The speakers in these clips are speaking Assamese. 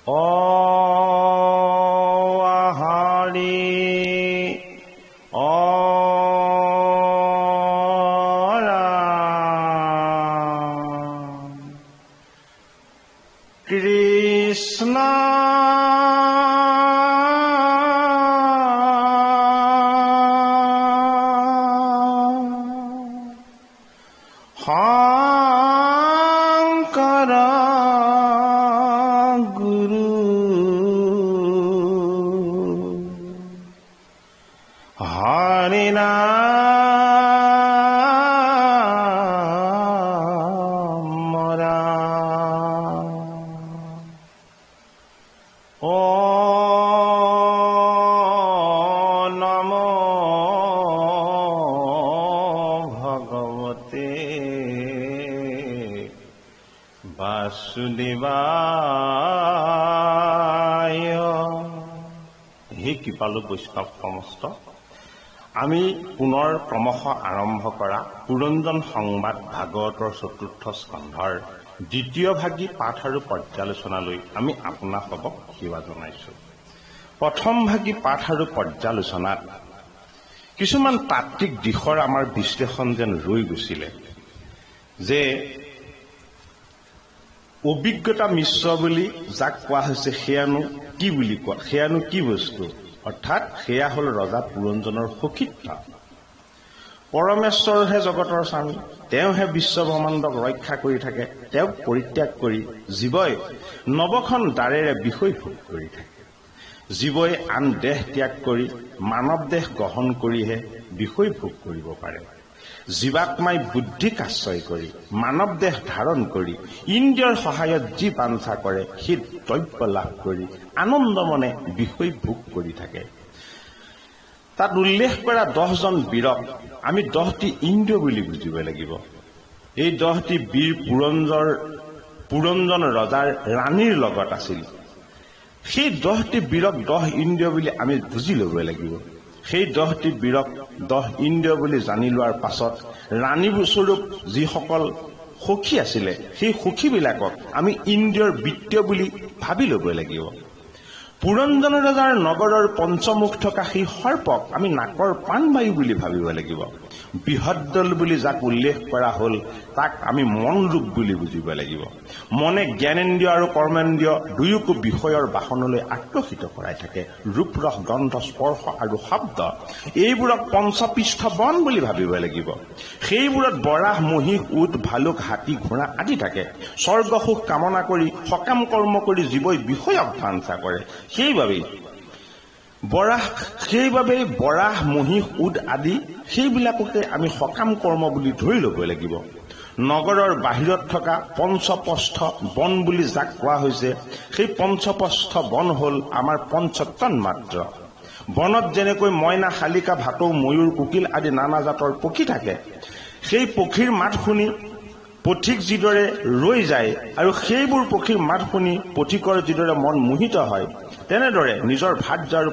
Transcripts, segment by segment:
অহাৰি অৰাম কৃষ্ণ শংকৰ গুৰু হৰি নাম ৰাম ও নমো ভগৱতে বাসুদেৱায়। হে কৃপালু বৈষ্ণৱ সমস্ত, আমি পুনৰ ক্ৰমশ আৰম্ভ কৰা পুৰঞ্জন সংবাদ ভাগৱতৰ চতুৰ্থ স্কন্ধৰ দ্বিতীয় ভাগী পাঠ আৰু পৰ্যালোচনালৈ আমি আপোনাসৱক সেৱা জনাইছো। প্ৰথম ভাগী পাঠ আৰু পৰ্যালোচনাত কিছুমান তাত্ত্বিক দিশৰ আমাৰ বিশ্লেষণ যেন ৰৈ গৈছিলে, যে অভিজ্ঞতা মিশ্ৰ বুলি যাক কোৱা হৈছে সেয়ানো কি বুলি কোৱা, সেয়ানো কি বস্তু, অৰ্থাৎ সেয়া হ'ল ৰজা পুৰঞ্জনৰ সখীত্ব। পৰমেশ্বৰহে জগতৰ স্বামী, তেওঁহে বিশ্ব ব্ৰহ্মাণ্ডক ৰক্ষা কৰি থাকে, তেওঁক পৰিত্যাগ কৰি জীৱই নৱখন দ্বাৰেৰে বিষয় ভোগ কৰি থাকে। জীৱই আন দেহ ত্যাগ কৰি মানৱ দেহ গ্ৰহণ কৰিহে বিষয় ভোগ কৰিব পাৰে। জীৱাত্মাই বুদ্ধিক আশ্ৰয় কৰি মানৱ দেহ ধাৰণ কৰি ইন্দ্ৰিয়ৰ সহায়ত যি বাঞ্ছা কৰে সেই দ্ৰব্য লাভ কৰি আনন্দ মনে বিষয় ভোগ কৰি থাকে। তাত উল্লেখ কৰা 10জন বীৰক আমি 10টি ইন্দ্ৰিয় বুলি বুজিব লাগিব। এই 10টি বীৰ পুৰঞ্জন ৰজাৰ ৰাণীৰ লগত আছিল। সেই 10টি বীৰক 10 ইন্দ্ৰিয় বুলি আমি বুজি ল'ব লাগিব। সেই 10টি বীৰক 10 ইন্দ্ৰিয় বুলি জানি লোৱাৰ পাছত ৰাণী স্বৰূপ যিসকল সখী আছিলে সেই সখীবিলাকক আমি ইন্দ্ৰিয়ৰ বৃত্তীয় বুলি ভাবি ল'ব লাগিব। পুৰঞ্জন ৰজাৰ নগৰৰ পঞ্চমুখ থকা সেই সৰ্পক আমি নাকৰ প্ৰাণবায়ু বুলি ভাবিব লাগিব। বৃহদ্দল বুলি যাক উল্লেখ কৰা হ'ল তাক আমি মন ৰূপ বুলি বুজিব লাগিব। মনে জ্ঞানেন্দ্ৰিয় আৰু কৰ্মেন্দ্ৰিয় দুয়োকো বিষয়ৰ বাসনলৈ আকৰ্ষিত কৰাই থাকে। ৰূপ ৰস গন্ধ স্পৰ্শ আৰু শব্দ এইবোৰক পঞ্চপৃষ্ঠ বন বুলি ভাবিব লাগিব। সেইবোৰত বৰাহ মহিষ উট ভালুক হাতী ঘোঁৰা আদি থাকে। স্বৰ্গ সুখ কামনা কৰি সকাম কৰ্ম কৰি জীৱই বিষয়ক বাঞ্ছা কৰে। সেইবাবেই বৰাহ মহিষ উট আদি সেইবিলাককে আমি সকাম কৰ্ম বুলি ধৰি ল'ব লাগিব। নগৰৰ বাহিৰত থকা পঞ্চপস্থ বন বুলি যাক কোৱা হৈছে সেই পঞ্চপস্থ বন হ'ল আমাৰ পঞ্চতন মাত্ৰ। বনত যেনেকৈ মইনা শালিকা ভাটৌ ময়ূৰ কোকিল আদি নানা জাতৰ পক্ষী থাকে, সেই পক্ষীৰ মাত শুনি পথিক যিদৰে ৰৈ যায় আৰু সেইবোৰ পক্ষীৰ মাত শুনি পথিকৰ যিদৰে মন মোহিত হয়, তেনেদৰে নিজৰ ভাৰ্য আৰু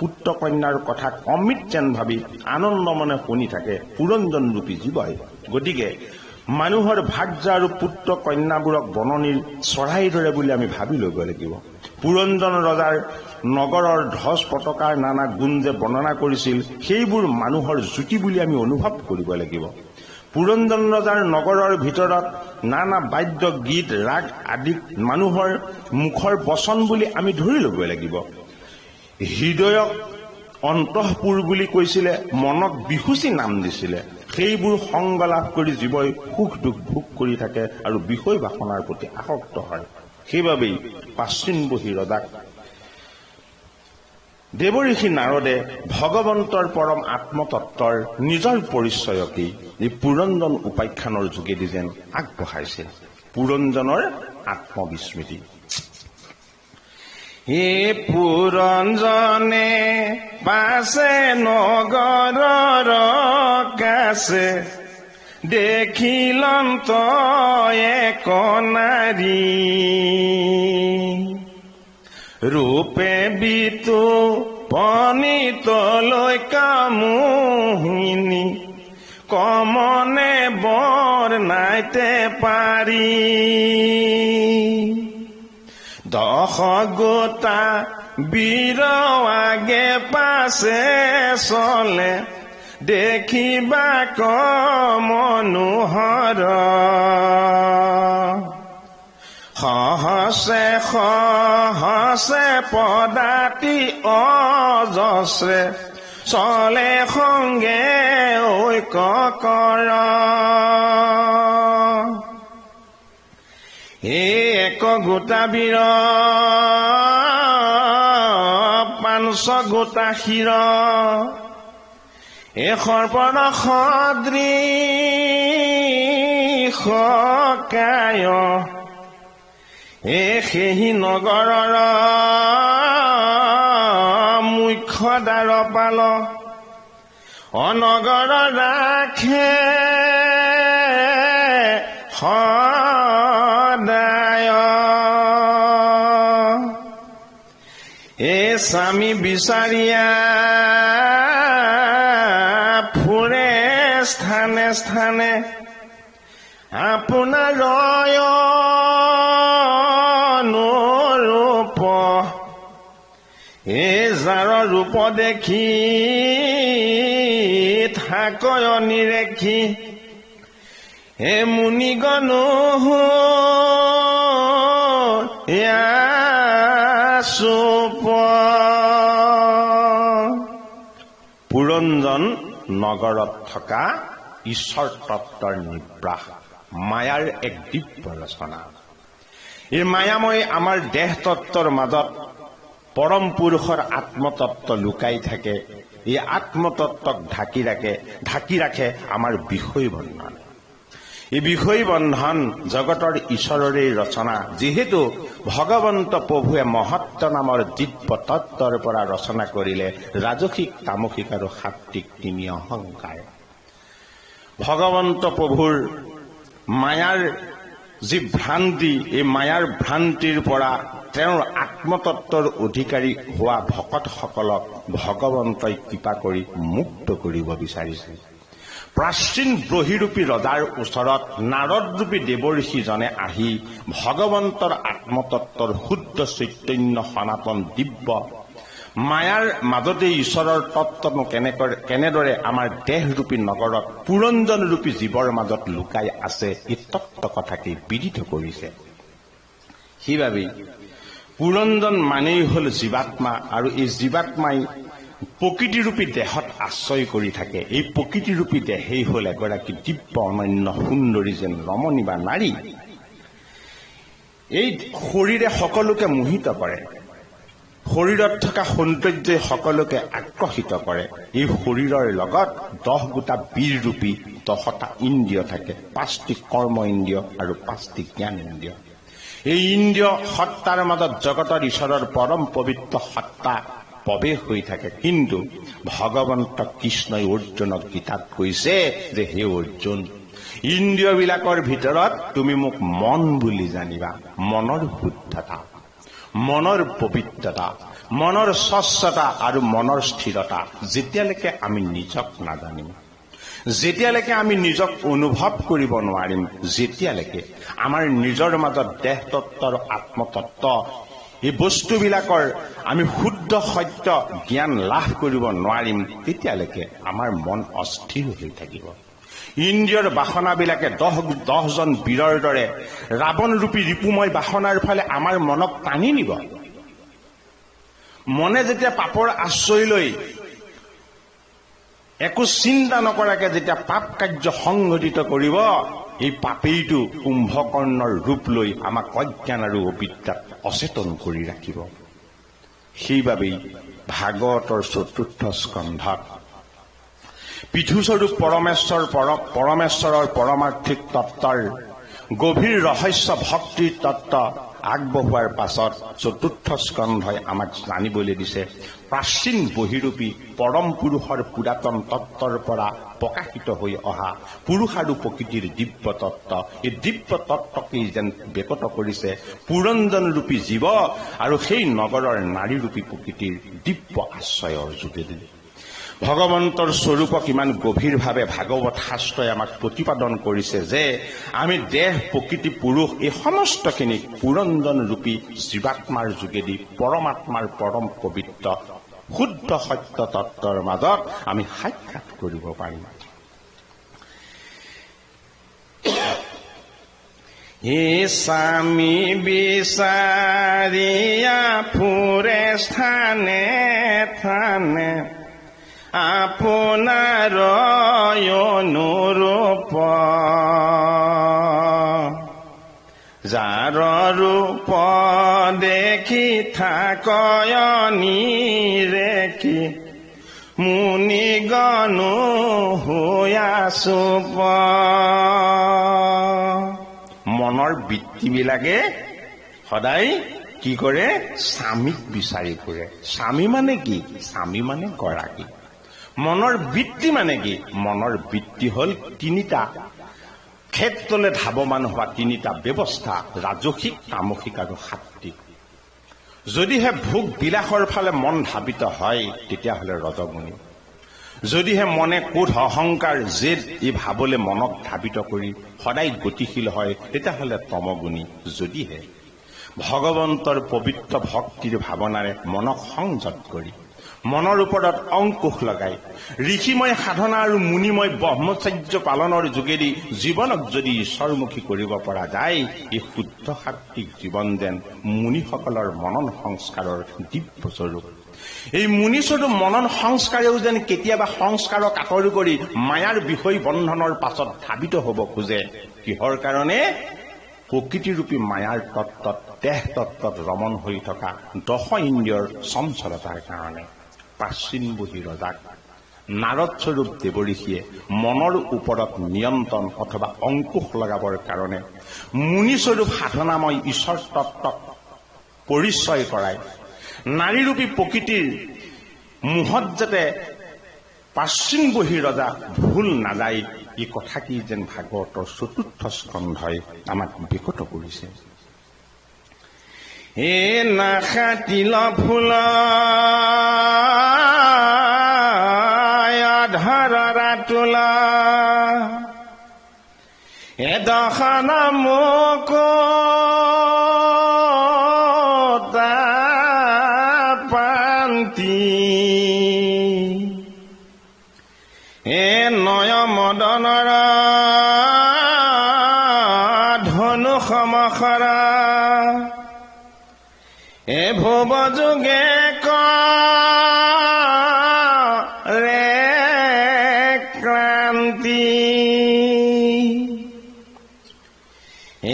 পুত্ৰ কন্যাৰ কথা অমৃত যেন ভাবি আনন্দ মনে শুনি থাকে পুৰঞ্জন ৰূপী জীৱই। গতিকে মানুহৰ ভাৰ্য আৰু পুত্ৰ কন্যাবোৰক বননিৰ চৰাইৰ দৰে বুলি আমি ভাবি ল'ব লাগিব। পুৰঞ্জন ৰজাৰ নগৰৰ ধ্বজ পতাকাৰ নানা গুণ যে বৰ্ণনা কৰিছিল সেইবোৰ মানুহৰ জ্যোতি বুলি আমি অনুভৱ কৰিব লাগিব। পুৰঞ্জন ৰজাৰ নগৰৰ ভিতৰত নানা বাদ্য গীত ৰাগ আদিক মানুহৰ মুখৰ বচন বুলি আমি ধৰি ল'ব লাগিব। হৃদয়ক অন্তঃপুৰ বুলি কৈছিলে, মনক বিহুচি নাম দিছিলে। সেইবোৰ সংগ লাভ কৰি জীৱই সুখ দুখ ভোগ কৰি থাকে আৰু বিষয় বাসনাৰ প্ৰতি আসক্ত হয়। সেইবাবেই প্ৰাচীন বহি ৰজাক দেৱঋষি নাৰদে ভগৱন্তৰ পৰম আত্মতত্বৰ নিজৰ পৰিচয়কেই এই পুৰঞ্জন উপাখ্যানৰ যোগেদি যেন আগবঢ়াইছিল। পুৰঞ্জনৰ আত্মবিস্মৃতি। হে পুৰঞ্জনে পাছে নগৰৰ কাছে দেখিলন্ত এক নাৰী, ৰূপে বিতু পনিতলৈ কামোহিনী, কমনে বৰ নাইতে পাৰি। দশ গোটা বীৰ আগে পাছে চলে দেখিবা ক মনোহৰ সহসে সহসে পদাতি অজস্ৰে চলে সংগে ঐক্য কৰ এক গোটা বীৰ 500 গোটা শিৰ এ সৰ্পণ সদৃশ কায় এ সেই নগৰৰ মুখ্য দ্বাৰপাল অনগৰ ৰাখে সদায় এ স্বামী বিচাৰিয়া ফুৰে স্থানে স্থানে আপোনাৰ ৰূপ এ যাৰ ৰূপ দেখি থাকয় নিৰেখি হে মুনিগণো চুপ পুৰঞ্জন নগৰত থকা ঈশ্বৰ তত্বৰ নিব্ৰাস মায়াৰ এক দিব্য ৰচনা এই মায়াময় আমাৰ দেহ তত্বৰ মাজত পৰম পুৰুষৰ আত্মতত্ত্ব লুকাই থাকে এই আত্মতত্ত্বক ঢাকি ৰাখে আমাৰ বিষয় বন্ধন এই বিষয় বন্ধন জগতৰ ঈশ্বৰৰে ৰচনা যিহেতু ভগৱন্ত প্ৰভুৱে মহত্ব নামৰ দিব্য তত্ত্বৰ পৰা ৰচনা কৰিলে ৰাজসিক তামসিক আৰু সাত্বিক তিনি অহংকাৰ ভগৱন্ত প্ৰভুৰ মায়াৰ যি ভ্ৰান্তি এই মায়াৰ ভ্ৰান্তিৰ পৰা তেওঁৰ আত্মতত্ত্বৰ অধিকাৰী হোৱা ভকতসকলক ভগৱন্তই কৃপা কৰি মুক্ত কৰিব বিচাৰিছে প্ৰাচীন ব্ৰহ্মৰূপী ৰজাৰ ওচৰত নাৰদৰূপী দেৱঋষিজনে আহি ভগৱন্তৰ আত্মতত্ত্বৰ শুদ্ধ চৈতন্য সনাতন দিব্য মায়াৰ মাজতে ঈশ্বৰৰ তত্ত্বনো কেনেদৰে আমাৰ দেহৰূপী নগৰত পুৰঞ্জনৰূপী জীৱৰ মাজত লুকাই আছে এই তত্ত্ব কথাকে বিদিত কৰিছে সেইবাবেই পুৰঞ্জন মানেই হ'ল জীৱাত্মা আৰু এই জীৱাত্মাই প্ৰকৃতিৰূপী দেহত আশ্ৰয় কৰি থাকে এই প্ৰকৃতিৰূপী দেহেই হ'ল এগৰাকী দিব্য অনন্য সুন্দৰী যেন ৰমণী বা নাৰী এই শৰীৰে সকলোকে মোহিত কৰে শৰীৰত থকা সৌন্দৰ্যই সকলোকে আকৰ্ষিত কৰে এই শৰীৰৰ লগত 10 গোটা বীৰৰূপী 10টা ইন্দ্ৰিয় থাকে 5টি কৰ্ম ইন্দ্ৰিয় আৰু 5টি জ্ঞান ইন্দ্ৰিয় এই ইন্দ্ৰিয় সত্তাৰ মাজত জগতৰ ঈশ্বৰৰ পৰম পবিত্ৰ সত্তা প্ৰৱেশ হৈ থাকে কিন্তু ভগৱন্ত কৃষ্ণই অৰ্জুনক গীতাত কৈছে যে হে অৰ্জুন ইন্দ্ৰিয়বিলাকৰ ভিতৰত তুমি মোক মন বুলি জানিবা মনৰ শুদ্ধতা মনৰ পবিত্ৰতা মনৰ স্বচ্ছতা আৰু মনৰ স্থিৰতা যেতিয়ালৈকে আমি নিজক নাজানিম যেতিয়ালৈকে আমি নিজক অনুভৱ কৰিব নোৱাৰিম যেতিয়ালৈকে আমাৰ নিজৰ মাজত দেহ তত্ত্ব আৰু আত্মতত্ত্ব এই বস্তুবিলাকৰ আমি শুদ্ধ সত্য জ্ঞান লাভ কৰিব নোৱাৰিম তেতিয়ালৈকে আমাৰ মন অস্থিৰ হৈ থাকিব ইন্দ্ৰিয়ৰ বাসনাবিলাকে 10জন বীৰৰ দৰে ৰাৱণৰূপী ৰিপুময় বাসনাৰ ফালে আমাৰ মনক টানি নিব মনে যেতিয়া পাপৰ আশ্ৰয় লৈ একো চিন্তা নকৰাকে যেতিয়া পাপ কাৰ্য সংঘটিত কৰিব এই পাপেইটো কুম্ভকৰ্ণৰ ৰূপ লৈ আমাক অজ্ঞান আৰু অবিদ্যাত অচেতন কৰি ৰাখিব সেইবাবেই ভাগৱতৰ 4ৰ্থ স্কন্ধত পৃথুস্বৰূপ পৰমেশ্বৰৰ পৰমাৰ্থিক তত্ত্বৰ গভীৰ ৰহস্য ভক্তিৰ তত্ত্ব আগবঢ়োৱাৰ পাছত 4ৰ্থ স্কন্ধই আমাক জানিবলৈ দিছে প্ৰাচীন বহিৰূপী পৰম পুৰুষৰ পুৰাতন তত্ত্বৰ পৰা প্ৰকাশিত হৈ অহা পুৰুষ আৰু প্ৰকৃতিৰ দিব্য তত্ত্ব এই দিব্য তত্ত্বকেই যেন ব্যক্ত কৰিছে পুৰঞ্জনৰূপী জীৱ আৰু সেই নগৰৰ নাৰীৰূপী প্ৰকৃতিৰ দিব্য আশ্ৰয়ৰ যোগেদি ভগৱন্তৰ স্বৰূপক ইমান গভীৰভাৱে ভাগৱত শাস্ত্ৰই আমাক প্ৰতিপাদন কৰিছে যে আমি দেহ প্ৰকৃতি পুৰুষ এই সমস্তখিনিক পুৰঞ্জন ৰূপী জীৱাত্মাৰ যোগেদি পৰমাত্মাৰ পৰম পবিত্ৰ শুদ্ধ সত্য তত্ত্বৰ মাজত আমি সাক্ষাৎ কৰিব পাৰিম। হে স্বামী বিচাৰিয়া ফুৰে স্থানে থানে আপোনাৰ অনুৰূপ যাৰ ৰূপ দেখি থাকয়নি ৰেখি মুনি গণো হোয়া চুপ। মনৰ বৃত্তিবিলাকে সদায় কি কৰে? স্বামীক বিচাৰি ফুৰে। স্বামী মানে কি? স্বামী মানে গৰাকী। মনৰ বৃত্তি মানে কি? মনৰ বৃত্তি হ'ল তিনিটা ক্ষেত্ৰলৈ ধাৱমান হোৱা তিনিটা ব্যৱস্থা, ৰাজসিক, তামসিক আৰু সাত্বিক। যদিহে ভোগ বিলাসৰ ফালে মন ধাবিত হয় তেতিয়াহ'লে ৰজগুণী। যদিহে মনে ক্ৰোধ অহংকাৰ জেদ এই ভাৱলৈ মনক ধাবিত কৰি সদায় গতিশীল হয় তেতিয়াহ'লে তমগুণী। যদিহে ভগৱন্তৰ পবিত্ৰ ভক্তিৰ ভাৱনাৰে মনক সংযত কৰি মনৰ ওপৰত অংকুশ লগাই ঋষিময় সাধনা আৰু মুনিময় ব্ৰহ্মচৰ্য পালনৰ যোগেদি জীৱনক যদি ঈশ্বৰমুখী কৰিব পৰা যায়, এই শুদ্ধ সাত্বিক জীৱন যেন মুনিসকলৰ মনন সংস্কাৰৰ দিব্য স্বৰূপ। এই মুনিস্বৰূপ মনন সংস্কাৰেও যেন কেতিয়াবা সংস্কাৰক আঁতৰি কৰি মায়াৰ বিষয় বন্ধনৰ পাছত ধাবিত হ'ব খোজে। কিহৰ কাৰণে? প্ৰকৃতিৰূপী মায়াৰ তত্ত্বত, দেহ তত্ত্বত ৰমণ হৈ থকা দশ ইন্দ্ৰিয়ৰ চঞ্চলতাৰ কাৰণে। প্ৰাচীন বহি ৰজাক নাৰদ স্বৰূপ দেৱঋষিয়ে মনৰ ওপৰত নিয়ন্ত্ৰণ অথবা অংকুশ লগাবৰ কাৰণে মুনিস্বৰূপ সাধনাময় ঈশ্বৰ তত্ত্বক পৰিচয় কৰাই নাৰীৰূপী প্ৰকৃতিৰ মোহত যাতে প্ৰাচীন বহি ৰজা ভুল নাযায়, এই কথা কি যেন ভাগৱতৰ চতুৰ্থ স্কন্ধই আমাক বিকট কৰিছে। হে নাখাতিল ফুল ধৰা তোলা এ দশন মোক পান্তি এ নয় মদনৰ ধনু সমখৰা এ ভুৱ যোগে ৰে ক্ৰান্তি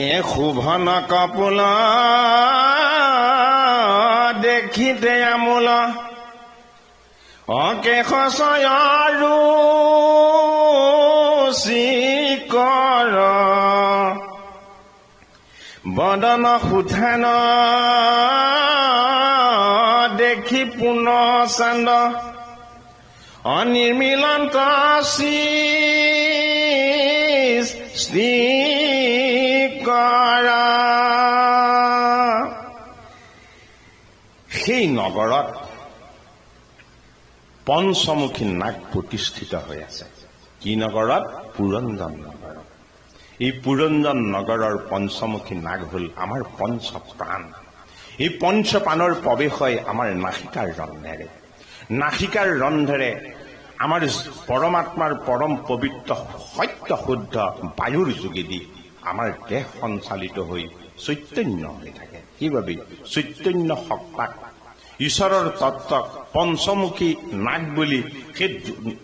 এ শোভন কপুল দেখিতে আমোল অকেশ চয়ৰু চিকৰ বদন সুধান দেখি পুন চান্দ অনিৰ্মিলন্ত সৃষ্টি কৰা। সেই নগৰত পঞ্চমুখী নাগ প্ৰতিষ্ঠিত হৈ আছে। কি নগৰত? পুৰঞ্জন নগৰত। এই পুৰঞ্জন নগৰৰ পঞ্চমুখী নাগ হ'ল আমাৰ পঞ্চ প্ৰাণ। এই পঞ্চ প্ৰাণৰ প্ৰৱেশ হয় আমাৰ নাসিকাৰ ৰন্ধেৰে। নাসিকাৰ ৰন্ধেৰে আমাৰ পৰমাত্মাৰ পৰম পবিত্ৰ সত্য শুদ্ধ বায়ুৰ যোগেদি আমাৰ দেহ সঞ্চালিত হৈ চৈতন্য হৈ থাকে। সেইবাবে চৈতন্য সত্তাক ঈশ্বৰৰ তত্ত্বক পঞ্চমুখী নাগ বুলি সেই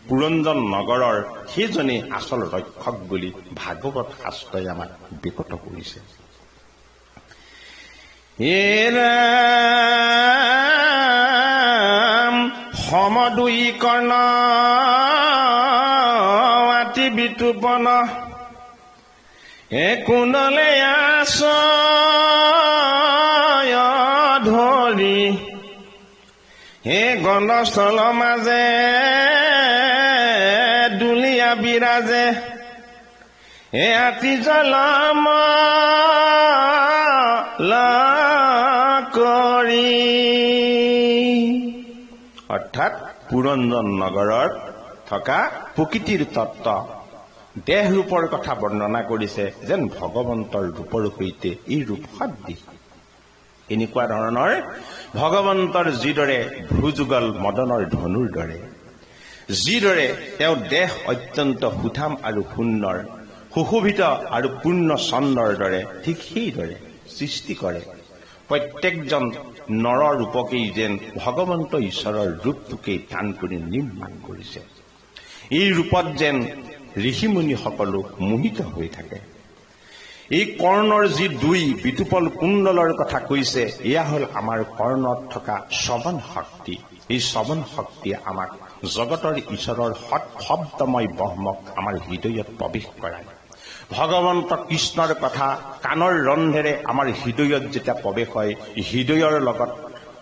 পুৰঞ্জন নগৰৰ সেইজনেই আচল ৰক্ষক বুলি ভাগৱত শাস্ত্ৰই আমাক বিকট কৰিছে। সমদুই কৰ্ণ আতি বিতুপন কুণ্ডলে আশ্ৰয় ধৰি হে গণ্ডস্থল মাজে দুলীয়া বিৰাজে হে আতি জলম কৰি। অৰ্থাৎ পুৰঞ্জন নগৰত থকা প্ৰকৃতিৰ তত্ত্ব দেহ ৰূপৰ কথা বৰ্ণনা কৰিছে যেন ভগৱন্তৰ ৰূপৰ সৈতে এই ৰূপ সদৃশ। এনেকুৱা ধৰণৰ ভগৱন্তৰ যিদৰে ভ্ৰুযুগল মদনৰ ধনুৰ দৰে, যিদৰে তেওঁ দেহ অত্যন্ত সুঠাম আৰু সুন্দৰ, সুশোভিত আৰু পূৰ্ণ চন্দ্ৰৰ দৰে, ঠিক সেইদৰে সৃষ্টি কৰে প্ৰত্যেকজন নৰ ৰূপকেই যেন ভগৱন্ত ঈশ্বৰৰ ৰূপটোকেই ধ্যান কৰি নিৰ্মাণ কৰিছে। এই ৰূপত যেন ঋষিমুনি সকলো মোহিত হৈ থাকে। এই কৰ্ণৰ যি দুই বিতুপল কুণ্ডলৰ কথা কৈছে, এয়া হ'ল আমাৰ কৰ্ণত থকা শ্ৰৱণ শক্তি। এই শ্ৰৱণ শক্তিয়ে আমাক জগতৰ ঈশ্বৰৰ শব্দময় ব্ৰহ্মক আমাৰ হৃদয়ত প্ৰৱেশ কৰায়। ভগৱন্ত কৃষ্ণৰ কথা কাণৰ ৰন্ধেৰে আমাৰ হৃদয়ত যেতিয়া প্ৰৱেশ হয়, হৃদয়ৰ লগত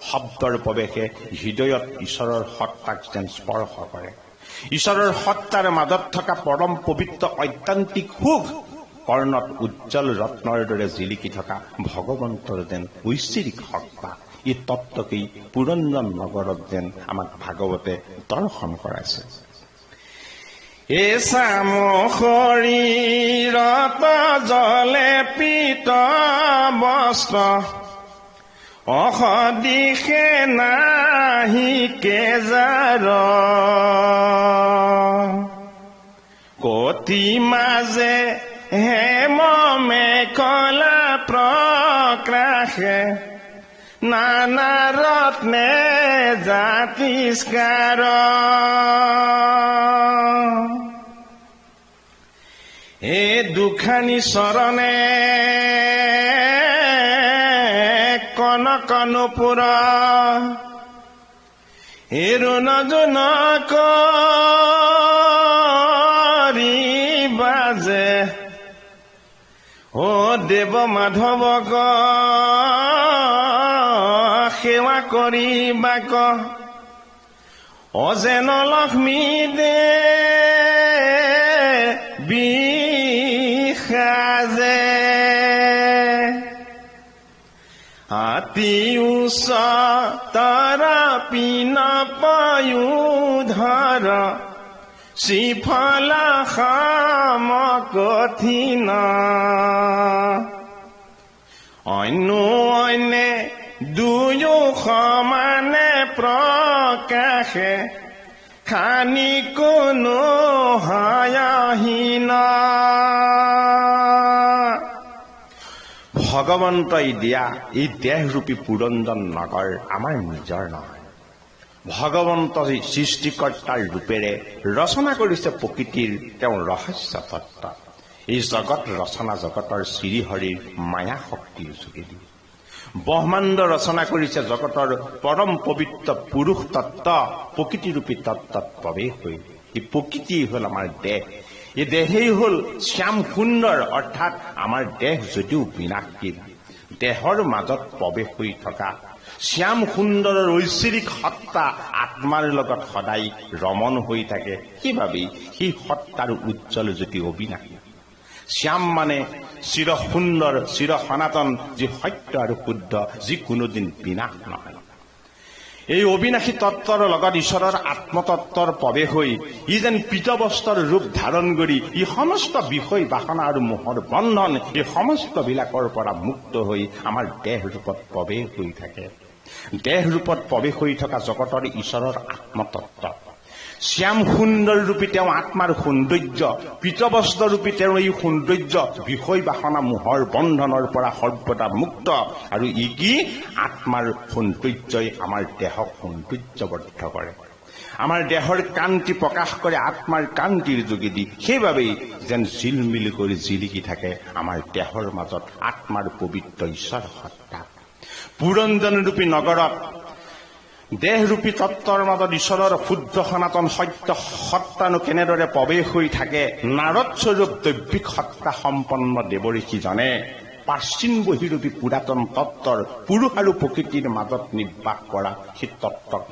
শব্দৰ প্ৰৱেশে হৃদয়ত ঈশ্বৰৰ সত্তাক যেন স্পৰ্শ কৰে। ঈশ্বৰৰ সত্তাৰ মাজত থকা পৰম পবিত্ৰ ঐকান্তিক সুখ কৰ্ণত উজ্জ্বল ৰত্নৰ দৰে জিলিকি থকা ভগৱন্তৰ যেন ঐশ্বৰিক সত্তা, এই তত্ত্বকেই পুৰঞ্জন নগৰত যেন আমাক ভাগৱতে দৰ্শন কৰাইছে। এ চাম শৰীৰত জলে পীত বস্ত্ৰ, অসদিশে নাহি কেজাৰ, কতি মাজে হেম মেখলা প্ৰকাশে, নানা ৰত্নে জাতিস্কাৰ, এ দুখানি চৰণে কনক নুপুৰ, এৰুণ জোনক বাজে, ও দেৱ মাধৱক সেৱা কৰিবাক, অজেন লক্ষ্মী দেৱী সাজে, আতি উচ্চ তৰা পিন পয়োধৰ, শ্ৰীফল সম কঠিন, অন্য অন্যে দুয়ো সমানে প্ৰকাশে, খানি কোনো হায়হীন। ভগৱন্তই দিয়া এই দেহৰূপী পুৰঞ্জন নগৰ আমাৰ নিজৰ নহয়। ভগৱন্ত সৃষ্টিকৰ্তাৰ ৰূপেৰে ৰচনা কৰিছে প্ৰকৃতিৰ তেওঁ ৰহস্য তত্ত্ব। এই জগত ৰচনা জগতৰ শ্ৰীহৰিৰ মায়া শক্তিৰ যোগেদি। ব্ৰহ্মাণ্ড ৰচনা কৰিছে জগতৰ পৰম পবিত্ৰ পুৰুষ তত্ত্ব, প্ৰকৃতিৰূপী তত্ত্বত প্ৰৱেশ হৈ। এই প্ৰকৃতি হ'ল আমাৰ দেহ। এই দেহেই হ'ল শ্যাম সুন্দৰ, অৰ্থাৎ আমাৰ দেহ যদিও বিনাশীল, দেহৰ মাজত প্ৰৱেশ হৈ থকা শ্যাম সুন্দৰৰ ঐশ্বৰিক সত্তা আত্মাৰ লগত সদায় ৰমণ হৈ থাকে। সেইবাবেই সেই সত্তাৰ উজ্জ্বল জ্যোতি অবিনাশী। শ্যাম মানে চিৰ সুন্দৰ, চিৰ সনাতন, যি সত্য আৰু শুদ্ধ, যি কোনোদিন বিনাশ নহয়। এই অবিনাশী তত্ত্বৰ লগত ঈশ্বৰৰ আত্মতত্ত্বৰ প্ৰৱেশ হৈ ই যেন পীতবস্ত্ৰৰ ৰূপ ধাৰণ কৰি ই সমস্ত বিষয় বাসনা আৰু মোহৰ বন্ধন, এই সমস্ত বিলাকৰ পৰা মুক্ত হৈ আমাৰ দেহ ৰূপত প্ৰৱেশ হৈ থাকে। দেহ ৰূপত প্ৰৱেশ হৈ থকা জগতৰ ঈশ্বৰৰ আত্মতত্ত্ব। শ্যাম সুন্দৰ ৰূপী তেওঁ আত্মাৰ সৌন্দৰ্য, পীতবস্ত্ৰ ৰূপী তেওঁ এই সৌন্দৰ্য বিষয় বাসনা মোহৰ বন্ধনৰ পৰা সৰ্বদা মুক্ত। আৰু ই কি? আত্মাৰ সৌন্দৰ্যই আমাৰ দেহক সৌন্দৰ্যবদ্ধ কৰে, আমাৰ দেহৰ কান্তি প্ৰকাশ কৰে আত্মাৰ কান্তিৰ যোগেদি। সেইবাবেই যেন জিলমিল কৰি জিলিকি থাকে আমাৰ দেহৰ মাজত আত্মাৰ পবিত্ৰ ঈশ্বৰ সত্তা। পুৰঞ্জনৰূপী নগৰত দেহৰূপী তত্ত্বৰ মাজত ঈশ্বৰৰ শুদ্ধ সনাতন সত্য সত্তানো কেনেদৰে প্ৰৱেশ হৈ থাকে? নাৰদ স্বৰূপ দৈৱিক সত্তা সম্পন্ন দেৱঋষিজনে প্ৰাচীন বহিৰূপী পুৰাতন তত্ত্বৰ পুৰুষ আৰু প্ৰকৃতিৰ মাজত নিৰ্বাস কৰা সেই তত্ত্বক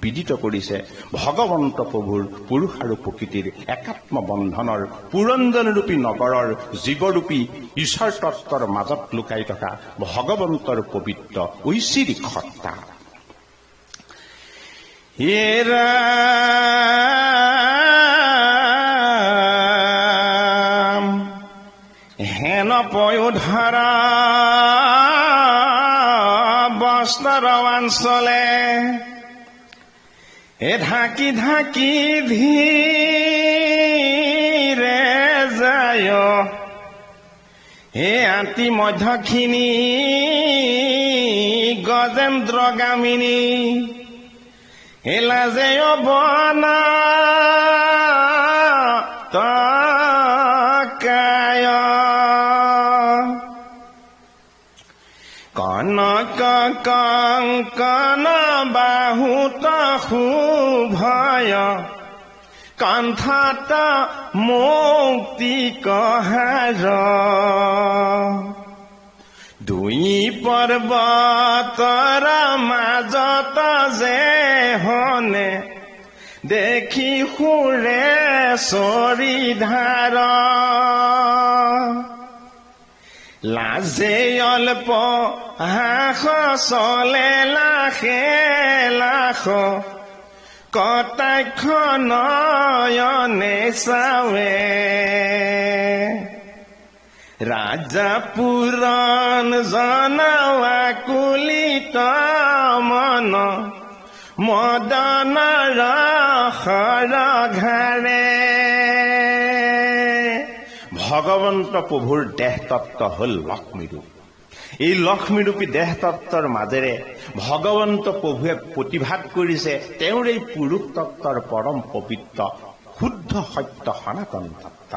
বিদিত কৰিছে। ভগৱন্ত প্ৰভুৰ পুৰুষ আৰু প্ৰকৃতিৰ একাত্ম বন্ধনৰ পুৰঞ্জনৰূপী নগৰৰ জীৱৰূপী ঈশ্বৰ তত্ত্বৰ মাজত লুকাই থকা ভগৱন্তৰ পবিত্ৰ ঐশ্বৰিক সত্তা। হে ৰাম হেন পয়োধাৰা বস্তৰ অঞ্চলে এ ঢাকি ঢাকি ধীৰে যায় হে আতি মধ্যখিনি গজেন্দ্ৰগামিনী হে লাজে বনা তকায় কনক কঙ্কন বাহুত শুভয় কণ্ঠত মুক্তি কহাৰ দুই পৰ্বতৰ মাজত যে হনে দেখি সুৰে চৰিধাৰ লাজে অল্প হাস চলে লাখে লাখ কটাক্ষ নয়নে চাৱে ৰাজা পুৰণ জনাৱা কুলিত মন মদন ৰসৰ ঘাৰে ভগৱন্ত প্ৰভুৰ দেহ তত্ত্ব হল লক্ষ্মীৰূপ এই লক্ষ্মীৰূপী দেহ তত্ত্বৰ মাজেৰে ভগৱন্ত প্ৰভুৱে প্ৰতিভাত কৰিছে তেওঁৰ এই পুৰুষ তত্ত্বৰ পৰম পবিত্ৰ শুদ্ধ সত্য সনাতন তত্ত্ব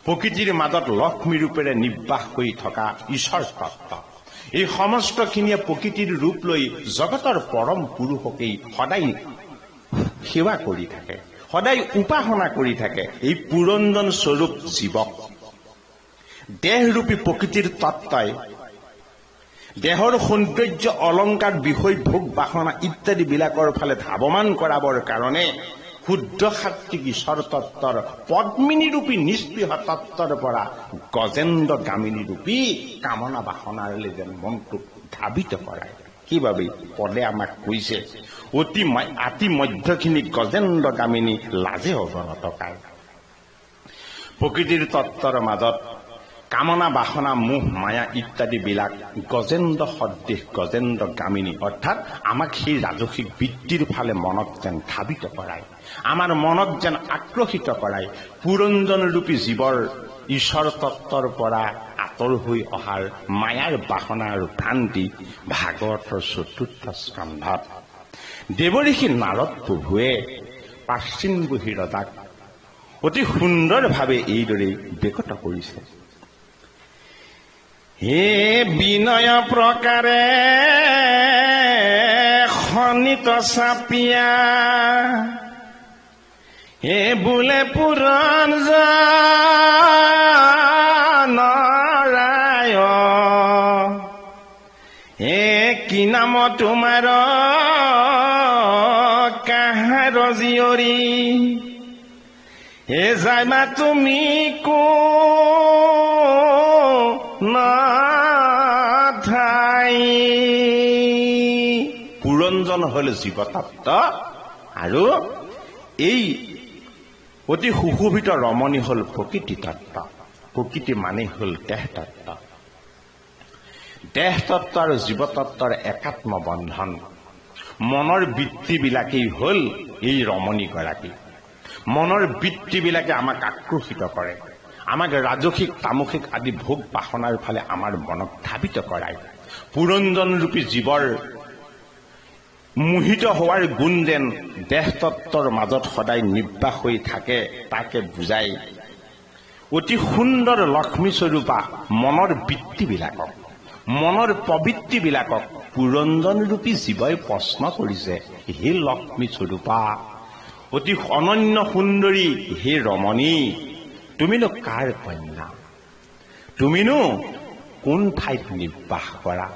প্ৰকৃতিৰ মাজত লক্ষ্মী ৰূপেৰে নিৰ্বাস কৰি থকা ঈশ্বৰ তত্ত্ব এই সমস্তখিনিয়ে প্ৰকৃতিৰ ৰূপ লৈ জগতৰ পৰম পুৰুষকেই সদায় সেৱা কৰি থাকে সদায় উপাসনা কৰি থাকে এই পুৰঞ্জন স্বৰূপ জীৱক দেহৰূপী প্ৰকৃতিৰ তত্ত্বই দেহৰ সৌন্দৰ্য অলংকাৰ বিষয় ভোগ বাসনা ইত্যাদি বিলাকৰ ফালে ধাৱমান কৰাবৰ কাৰণে শুদ্ধ সাত্বিক ঈশ্বৰ তত্ত্বৰ পদ্মিনী ৰূপী নিস্পৃহ তত্ত্বৰ পৰা গজেন্দ্ৰ গামিনী ৰূপী কামনা বাসনাৰে যেন মনটোক ধাবিত কৰায় কিভাবে পদে আমাক কৈছে অতি মধ্যখিনি গজেন্দ্ৰ গামিনী লাজে অৱনতকায় প্ৰকৃতিৰ তত্ত্বৰ মাজত কামনা বাসনা মোহ মায়া ইত্যাদি বিলাক গজেন্দ্ৰ সদৃশ গজেন্দ্ৰ গামিনী অৰ্থাৎ আমাক সেই ৰাজসিক বৃত্তিৰ ফালে মনক যেন ধাবিত কৰায় আমাৰ মনক যেন আকৰ্ষিত কৰায় পুৰঞ্জন ৰূপী জীৱৰ ঈশ্বৰ তত্ত্বৰ পৰা আঁতৰ হৈ অহাৰ মায়াৰ বাসনা আৰু ভ্ৰান্তি ভাগৱতৰ ৪ৰ্থ স্কন্ধত দেৱঋষি নাৰদ প্ৰভুৱে প্ৰাচীনবহী ৰজাক অতি সুন্দৰভাৱে এইদৰে বেকত কৰিছে হে বিনয় প্ৰকাৰে খনিত চাপিয়া হে বোলে পুৰঞ্জনৰায় হে কি নাম তোমাৰ কাহাৰ জীয়ৰী হে যাইবা তুমি ঠাই পুৰঞ্জন হল জীৱতত্ত্ব আৰু এই অতি সুশোভিত ৰমণী হল প্ৰকৃতি তত্ত্ব প্ৰকৃতি মানে হল দেহ তত্ত্ব দেহ তত্ত্ব আৰু জীৱতত্ত্বৰ একাত্ম বন্ধন মনৰ বৃত্তিবিলাকেই হল এই ৰমণীগৰাকী মনৰ বৃত্তিবিলাকে আমাক আকৰ্ষিত কৰে আমাক ৰাজসিক তামসিক আদি ভোগ বাসনাৰ ফালে আমাৰ মনক ধাবিত কৰায় পুৰঞ্জন ৰূপী জীৱৰ মোহিত হোৱাৰ গুণ যেন দেহ তত্ত্বৰ মাজত সদায় নিৰ্বাস হৈ থাকে তাকে বুজাই অতি সুন্দৰ লক্ষ্মী স্বৰূপা মনৰ বৃত্তিবিলাকক মনৰ প্ৰবৃত্তিবিলাকক পুৰঞ্জন ৰূপী জীৱই প্ৰশ্ন কৰিছে হে লক্ষ্মী স্বৰূপা অতি অনন্য সুন্দৰী হে ৰমণী তুমিনো কাৰ কন্যা তুমিনো কোন ঠাইত নিৰ্বাস কৰা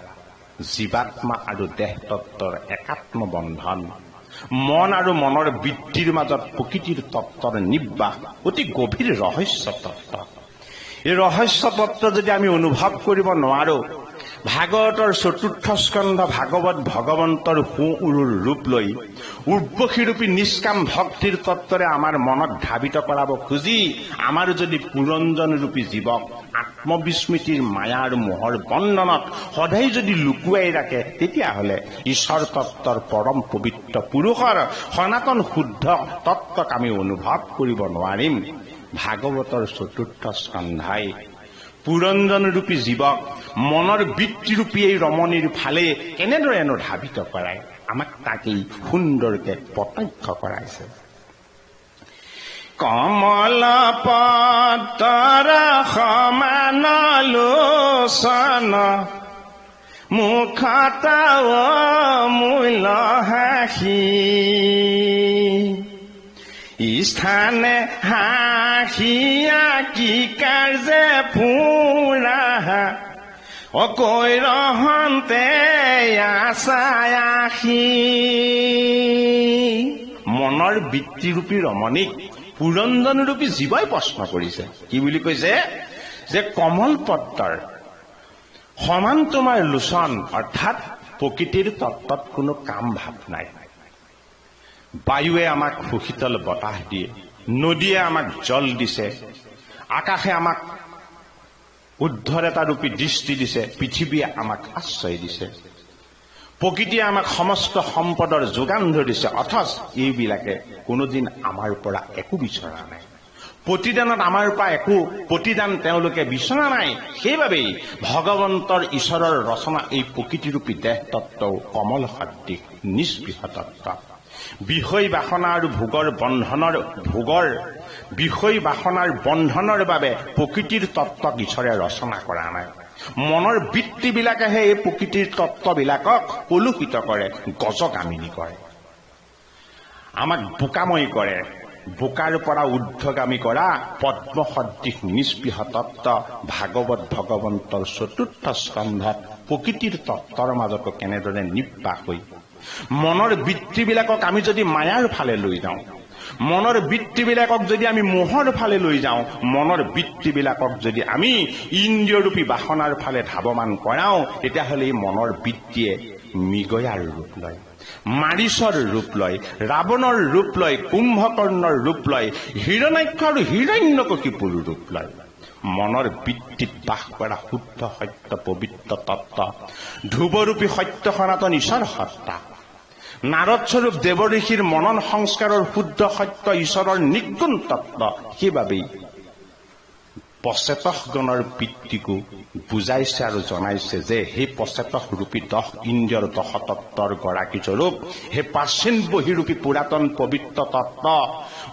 জীৱাত্মা আৰু দেহ তত্ত্বৰ একাত্ম বন্ধন মন আৰু মনৰ বৃত্তিৰ মাজত প্ৰকৃতিৰ তত্ত্বৰ নিৰ্বাস অতি গভীৰ ৰহস্য তত্ত্ব এই ৰহস্য তত্ত্ব যদি আমি অনুভৱ কৰিব নোৱাৰো ভাগৱতৰ চতুৰ্থ স্কন্ধ ভাগৱত ভগৱন্তৰ সোঁউৰুৰ ৰূপ লৈ উৰ্বশীৰূপী নিষ্কাম ভক্তিৰ তত্ত্বৰে আমাৰ মনত ধাবিত কৰাব খুজি আমাৰ যদি পুৰঞ্জন ৰূপী জীৱক আত্মবিস্মৃতিৰ মায়া আৰু মোহৰ বন্ধনত সদায় যদি লুকুৱাই ৰাখে, তেতিয়াহ'লে ঈশ্বৰ তত্ত্বৰ পৰম পবিত্ৰ পুৰুষৰ সনাতন শুদ্ধ তত্ত্বক আমি অনুভৱ কৰিব নোৱাৰিম। ভাগৱতৰ চতুৰ্থ স্কন্ধাই পুৰঞ্জনৰূপী জীৱক মনৰ বৃত্তিৰূপী এই ৰমণীৰ ফালে কেনেদৰেনো ধাবিত কৰায়, আমাক তাকেই সুন্দৰকে প্ৰত্যক্ষ কৰাইছে। কমল পত্ৰৰ সমান লোচন মুখত মূল হাসি স্থানে হাসিয়া কি কাৰ্যে পুৰা অকৈ ৰহন্তে আশায়াসী। মনৰ বৃত্তিৰূপী ৰমণীক পুৰঞ্জনৰূপী জীৱই প্ৰশ্ন কৰিছে। কি বুলি কৈছে? যে কমল পত্ৰৰ সমান তোমাৰ লোচন, অৰ্থাৎ প্ৰকৃতিৰ তত্ত্বত কোনো কাম ভাৱ নাই। বায়ুৱে আমাক সুশীতল বতাহ দিয়ে, নদীয়ে আমাক জল দিছে, আকাশে আমাক উদ্ধৰ এটা ৰূপী দৃষ্টি দিছে, পৃথিৱীয়ে আমাক আশ্ৰয় দিছে, প্ৰকৃতিয়ে আমাক সমস্ত সম্পদৰ যোগান ধৰিছে। অথচ এইবিলাকে কোনোদিন আমাৰ পৰা একো বিচৰা নাই। প্ৰতিদানত আমাৰ পৰা একো প্ৰতিদান তেওঁলোকে বিচৰা নাই। সেইবাবেই ভগৱন্তৰ ঈশ্বৰৰ ৰচনা এই প্ৰকৃতিৰূপী দেহ তত্ত্বও কমল সদৃশ নিস্পৃহ তত্ত্ব। বিষয় বাসনা আৰু বিষয় বাসনাৰ বন্ধনৰ বাবে প্ৰকৃতিৰ তত্ত্বক ঈশ্বৰে ৰচনা কৰা নাই। মনৰ বৃত্তিবিলাকেহে এই প্ৰকৃতিৰ তত্ত্ববিলাকক কলুষিত কৰে, গজগামিনী কৰে, আমাক বোকাময় কৰে। বোকাৰ পৰা ঊৰ্ধ্বগামী কৰা পদ্ম সদৃশ নিস্পৃহ তত্ত্ব ভাগৱত ভগৱন্তৰ চতুৰ্থ স্কন্ধত প্ৰকৃতিৰ তত্ত্বৰ মাজতো কেনেদৰে নিৰ্বাস হৈ মনৰ বৃত্তিবিলাকক আমি যদি মায়াৰ ফালে লৈ যাওঁ, মনৰ বৃত্তিবিলাকক যদি আমি মোহৰ ফালে লৈ যাওঁ, মনৰ বৃত্তিবিলাকক যদি আমি ইন্দ্ৰিয়ৰূপী বাসনাৰ ফালে ধাৱমান কৰাওঁ, তেতিয়াহ'লে এই মনৰ বৃত্তিয়ে মৃগয়াৰ ৰূপ লয়, মাৰিচৰ ৰূপ লয়, ৰাৱণৰ ৰূপ লয়, কুম্ভকৰ্ণৰ ৰূপ লয়, হিৰণ্যাক্ষ আৰু হিৰণ্যকশিপুৰ ৰূপ লয়। মনৰ বৃত্তিত বাস কৰা শুদ্ধ সত্য পবিত্ৰ তত্ত্ব ধ্ৰুৱৰূপী সত্য সনাতন ঈশ্বৰ সত্তা, নাৰদ স্বৰূপ দেৱ ঋষিৰ মনন সংস্কাৰৰ শুদ্ধ সত্য ঈশ্বৰৰ নিৰ্গুণ তত্ত্ব। সেইবাবেই পচেতকগণৰ বৃত্তিকো বুজাইছে আৰু জনাইছে যে সেই পচেতক ৰূপী 10 ইন্দ্ৰিয়ৰ 10 তত্ত্বৰ গৰাকী স্বৰূপ সেই প্ৰাচীন বহিৰূপী পুৰাতন পবিত্ৰ তত্ত্ব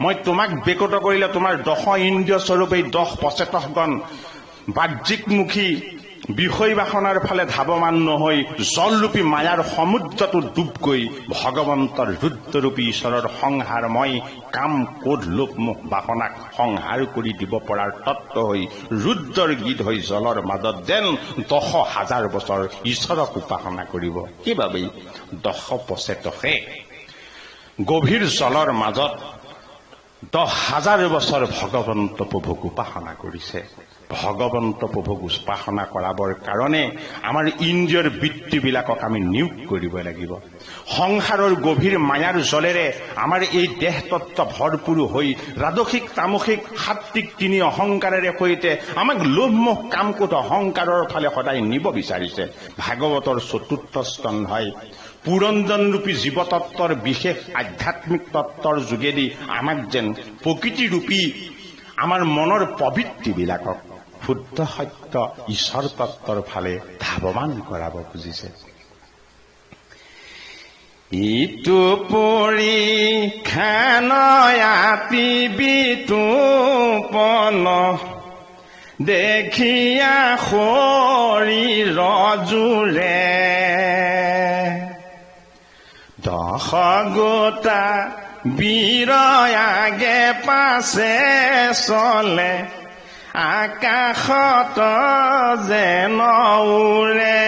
মই তোমাক বেকত কৰিলে তোমাৰ 10 ইন্দ্ৰিয় স্বৰূপ এই 10 পচেতকগণ বাহ্যিকমুখী বিষয় বাসনাৰ ফালে ধাৱমান নহৈ জলৰূপী মায়াৰ সমুদ্ৰটো ডুব গৈ ভগৱন্তৰ ৰুদ্ৰৰূপী ঈশ্বৰৰ সংহাৰময় কাম ক্ৰোধ লোভ মোহ বাসনাক সংহাৰ কৰি দিব পৰাৰ তত্ত্ব হৈ ৰুদ্ৰৰ গীত হৈ জলৰ মাজত যেন 10,000 বছৰ ঈশ্বৰক উপাসনা কৰিব। সেইবাবেই 10 পচেতকে গভীৰ জলৰ মাজত 10,000 বছৰ ভগৱন্ত প্ৰভুক উপাসনা কৰিছে। ভগৱন্ত প্ৰভুক উপাসনা কৰাবৰ কাৰণে আমাৰ ইন্দ্ৰিয়ৰ বৃত্তিবিলাকক আমি নিয়োগ কৰিব লাগিব। সংসাৰৰ গভীৰ মায়াৰ জলেৰে আমাৰ এই দেহ তত্ত্ব ভৰপূৰ হৈ ৰাজসিক তামসিক সাত্বিক তিনি অহংকাৰেৰে সৈতে আমাক লোভ মোহ কাম ক্ৰোধ অহংকাৰৰ ফালে সদায় নিব বিচাৰিছে। ভাগৱতৰ চতুৰ্থ স্কন্ধই পুৰঞ্জনৰূপী জীৱতত্বৰ বিশেষ আধ্যাত্মিক তত্ত্বৰ যোগেদি আমাক যেন প্ৰকৃতিৰূপী আমাৰ মনৰ প্ৰবৃত্তিবিলাকক শুদ্ধ সত্য ঈশ্বৰ তত্ত্বৰ ফালে ধাৱমান কৰাব খুজিছে। ইটো পৰীক্ষা নয়াতি বিতুপন দেখিয়া শৰীৰ জোৰে 10 গোটা বীৰ আগে পাছে চলে আকাশত যেন উৰে।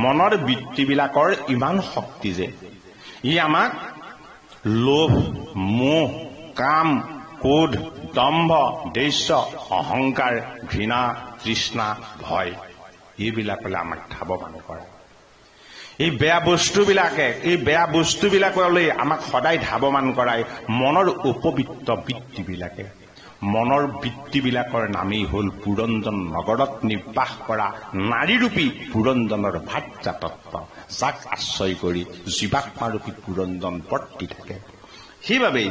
মনৰ বৃত্তিবিলাকৰ ইমান শক্তি যে ই আমাক লোভ মোহ কাম ক্ৰোধ দম্ভ দ্বেষ অহংকাৰ ঘৃণা তৃষ্ণা ভয় এইবিলাকলৈ আমাক ধাৱমান কৰে। এই বেয়া বস্তুবিলাকলৈ আমাক সদায় ধাৱমান কৰায় মনৰ উপবৃত্ত বৃত্তিবিলাকে। মনৰ বৃত্তিবিলাকৰ নামেই হ'ল পুৰঞ্জন নগৰত নিৰ্বাস কৰা নাৰীৰূপী পুৰঞ্জনৰ ভাৰ্যাতত্ব, যাক আশ্ৰয় কৰি জীৱাত্মাৰূপী পুৰঞ্জন বৰ্তি থাকে। সেইবাবেই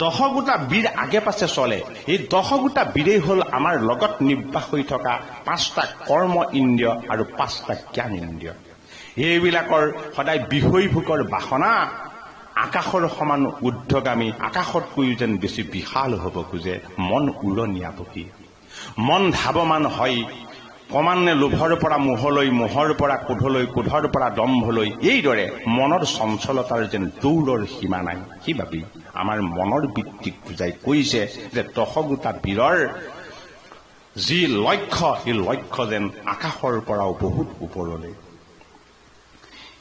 10 গোটা বীৰ আগে পাছে চলে। এই 10 গোটা বীৰেই হ'ল আমাৰ লগত নিৰ্বাস হৈ থকা 5টা কৰ্ম ইন্দ্ৰিয় আৰু 5টা জ্ঞান ইন্দ্ৰিয়। এইবিলাকৰ সদায় বিষয়ভোগৰ বাসনা আকাশৰ সমান ঊৰ্ধ্বগামী, আকাশতকৈও যেন বেছি বিশাল হ'ব খোজে। মন উৰণীয়া পক্ষী, মন ধাৱমান হয় ক্ৰমান্বয়ে লোভৰ পৰা মোহলৈ, মোহৰ পৰা ক্ৰোধলৈ, ক্ৰোধৰ পৰা দম্ভলৈ। এইদৰে মনৰ চঞ্চলতাৰ যেন দৌৰৰ সীমা নাই। সেইবাবেই আমাৰ মনৰ বৃত্তিক বুজাই কৈছে যে 10 গোটা বীৰৰ যি লক্ষ্য, সেই লক্ষ্য যেন আকাশৰ পৰাও বহুত ওপৰলৈ।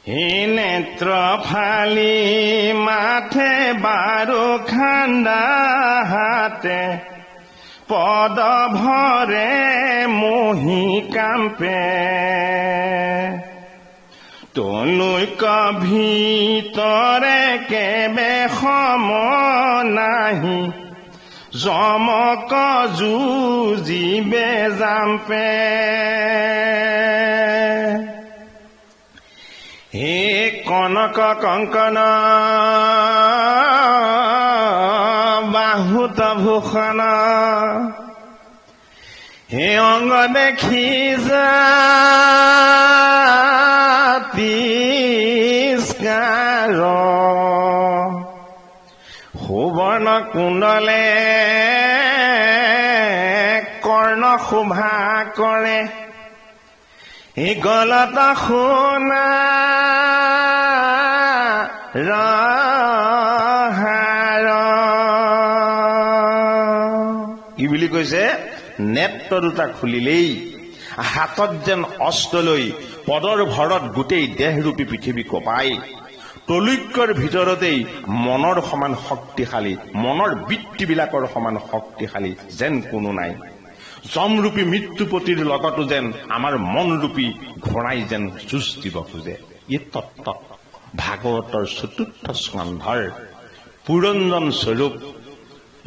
হে নেত্ৰ ফালি মাথে বাৰু খান্দা হাতে, পদ ভৰে মোহি কাম্পে, তলৈক ভিতৰে কেবে সম নাহি, জমক যুঁজিবে জাম্পে। হে কনক কংকন বাহুত ভূষণ, হে অংগ দেখি তিস্কাৰ, সুবৰ্ণ কুণ্ডলে কৰ্ণ শোভা কৰে, হে গলত সোণা ৰহাৰ। কি বুলি কৈছে? নেত্ৰ দুটা খুলিলেই হাতত যেন অস্ত্ৰ লৈ পদৰ ভৰত গোটেই দেহৰূপী পৃথিৱী কঁপাই, তলৈকৰ ভিতৰতেই মনৰ সমান শক্তিশালী, মনৰ বৃত্তিবিলাকৰ সমান শক্তিশালী যেন কোনো নাই। যমৰূপী মৃত্যুপতিৰ লগতো যেন আমাৰ মনৰূপী ঘোঁৰাই যেন যুঁজ দিব খোজে। এই তত্ত্ব ভাগৱতৰ 4ৰ্থ স্কন্ধৰ পুৰঞ্জন স্বৰূপ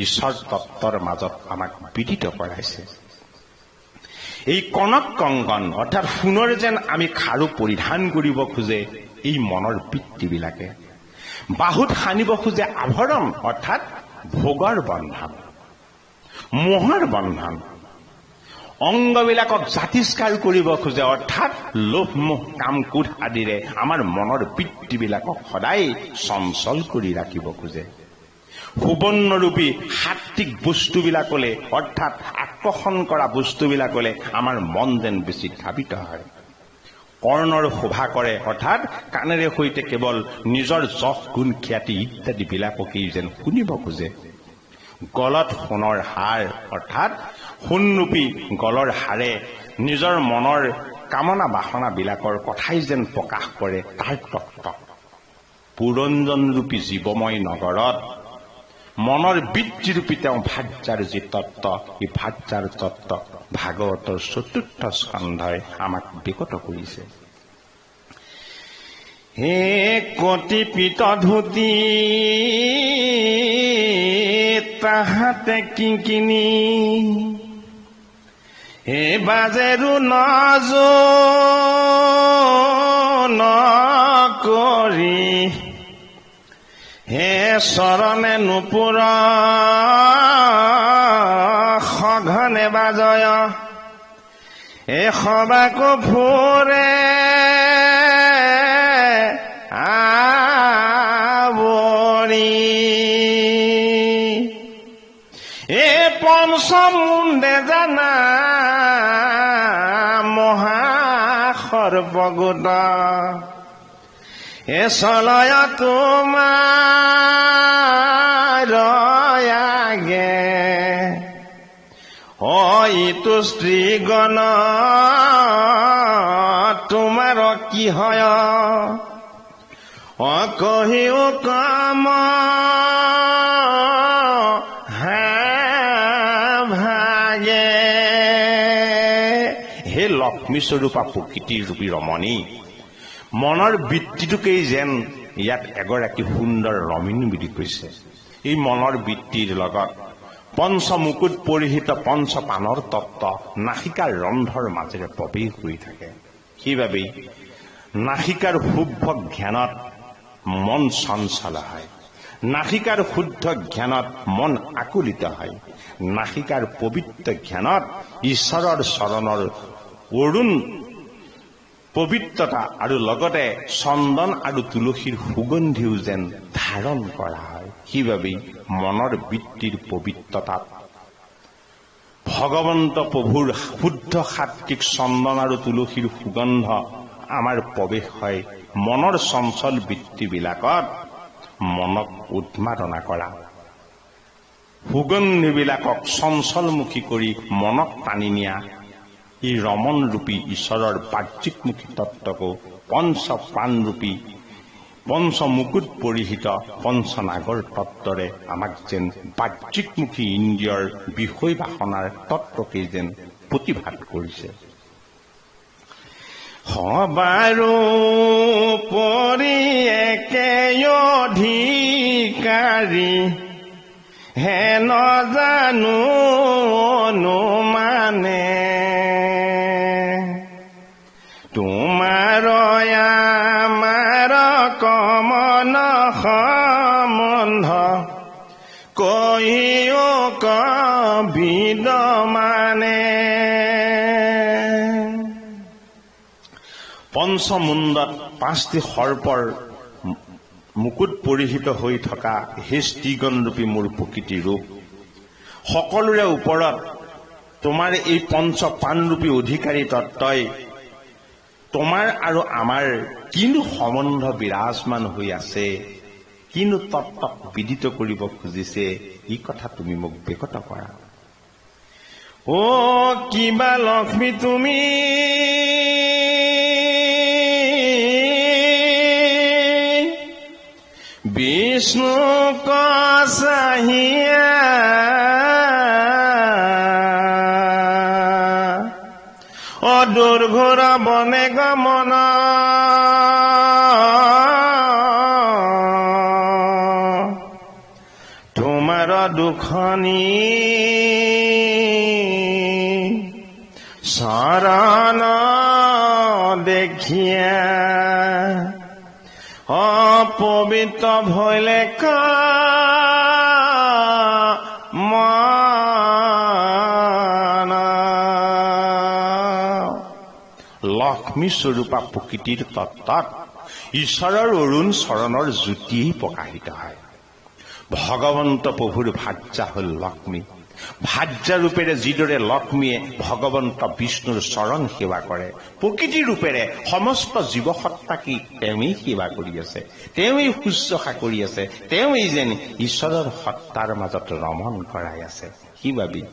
ঈশ্বৰ তত্ত্বৰ মাজত আমাক বিদিত কৰাইছে। এই কনক কংকন অৰ্থাৎ সোণৰ যেন আমি খাৰু পৰিধান কৰিব খোজে এই মনৰ বৃত্তিবিলাকে। বাহুত সানিব খোজে আভৰণ অৰ্থাৎ ভোগৰ বন্ধন, মোহৰ বন্ধন। অংগবিলাকক জাতিষ্কাৰ কৰিব খোজে অৰ্থাৎ লোভ মোহ কাম ক্ৰোধ আদিৰে আমাৰ মনৰ বৃত্তিবিলাকক সদায় চঞ্চল কৰি ৰাখিব খোজে। সুবৰ্ণৰূপী সাত্বিক বস্তুবিলাকলে অৰ্থাৎ আকৰ্ষণ কৰা বস্তুবিলাকলে আমাৰ মন যেন বেছি ধাবিত হয়। কৰ্ণৰ শোভা কৰে অৰ্থাৎ কাণেৰে সৈতে কেৱল নিজৰ যশ গুণ খ্যাতি ইত্যাদি বিলাককেই যেন শুনিব খোজে। গলত সোণৰ হাৰ অৰ্থাৎ সোণৰূপী গলৰ হাৰে নিজৰ মনৰ কামনা বাসনাবিলাকৰ কথাই যেন প্ৰকাশ কৰে তাৰ তত্ত্ব। পুৰঞ্জনৰূপী জীৱময় নগৰত মনৰ বৃত্তিৰূপী তেওঁ ভাৰ্যাৰ যি তত্ত্ব, এই ভাৰ্যাৰ তত্ত্ব ভাগৱতৰ 4ৰ্থ স্কন্ধই আমাক বিকট কৰিছে। হে কটিপিত ধুতি তাহাতে কিংকিনি, হে বাজেৰু নকৰি, হে চৰণে নুপুৰ সঘনে বাজয়, হে সবাকো ফুৰে আৱৰি, এ পঞ্চমুণ্ডে জানা মহাসৰ্বগোট, এ চলয় তোমাৰ আগে, ইটো স্ত্ৰীগণ তোমাৰ কি হয়, কহিও কাম ভাগে। হে লক্ষ্মী স্বৰূপা প্ৰকৃতিৰ ৰূপী ৰমণী মনৰ বৃত্তিটোকেই যেন ইয়াত এগৰাকী সুন্দৰ ৰমণী বুলি কৈছে। এই মনৰ বৃত্তিৰ লগত পঞ্চ মুকুট পৰিহিত পঞ্চ পাণৰ তত্ত্ব নাসিকাৰ ৰন্ধ্ৰৰ মাজেৰে প্ৰৱেশ কৰি থাকে। সেইবাবেই নাসিকাৰ শুভ জ্ঞানত মন চঞ্চল হয়, নাসিকাৰ শুদ্ধ জ্ঞানত মন আকুলিত হয়, নাসিকাৰ পবিত্ৰ জ্ঞানত ঈশ্বৰৰ চৰণৰ অৰুণ পবিত্ৰতা আৰু লগতে চন্দন আৰু তুলসীৰ সুগন্ধিও যেন ধাৰণ কৰা হয়। সেইবাবেই মনৰ বৃত্তিৰ পবিত্ৰতাত ভগৱন্ত প্ৰভুৰ শুদ্ধ সাত্বিক চন্দন আৰু তুলসীৰ সুগন্ধ আমাৰ প্ৰৱেশ হয় মনৰ চঞ্চল বৃত্তিবিলাকত মনক উন্মাদনা কৰা, সুগন্ধিবিলাকক চঞ্চলমুখী কৰি মনক টানি নিয়া এই ৰমণৰূপী ঈশ্বৰৰ বাহ্যিকমুখী তত্ত্বকো পঞ্চ প্ৰাণৰূপী পঞ্চ মুকুট পৰিহিত পঞ্চনাগৰ তত্ত্বৰে আমাক যেন বাহ্যিকমুখী ইন্দ্ৰিয়ৰ বিষয় বাসনাৰ তত্ত্বকেই যেন প্ৰতিভাত কৰিছে। সবাৰো পৰি একে অধিকাৰী হে নজানো অনুমানে তোমাৰ আমাৰ কমন সম্বন্ধ কৈও কবিদ মানে। পঞ্চমুণ্ডত পাঁচটি সৰ্পৰ মুকুট পৰিহিত হৈ থকা হে স্ত্ৰীগণৰূপী মোৰ প্ৰকৃতি ৰূপ, সকলোৰে ওপৰত তোমাৰ এই পঞ্চ প্ৰাণৰূপী অধিকাৰী তত্ত্বই তোমাৰ আৰু আমাৰ কিনো সম্বন্ধ বিৰাজমান হৈ আছে, কিনো তত্ত্বক বিদিত কৰিব খুজিছে, এই কথা তুমি মোক বেকত কৰা। অ কিবা লক্ষ্মী তুমি বিষ্ণুক চাহিয়া অদূৰঘোৰ বনে গমন তোমাৰ দুখনি চৰণ দেখিয়া অপবিত্ৰ ভৈলে মন। লক্ষ্মী স্বৰূপা প্ৰকৃতিৰ তত্ত্বত ঈশ্বৰৰ অৰুণ চৰণৰ জ্যোতিয়েই প্ৰকাশিত হয়। ভগৱন্ত প্ৰভুৰ ভাৰ্যা হল লক্ষ্মী। ভাৰ্যা ৰূপেৰে যিদৰে লক্ষ্মীয়ে ভগৱন্ত বিষ্ণুৰ চৰণ সেৱা কৰে, প্ৰকৃতি ৰূপেৰে সমস্ত জীৱসত্তাকেই তেওঁৱেই সেৱা কৰি আছে, তেওঁৱেই শুশ্ৰূষা কৰি আছে, তেওঁৱেই যেন ঈশ্বৰৰ সত্তাৰ মাজত ৰমণ কৰাই আছে। সেইবাবেই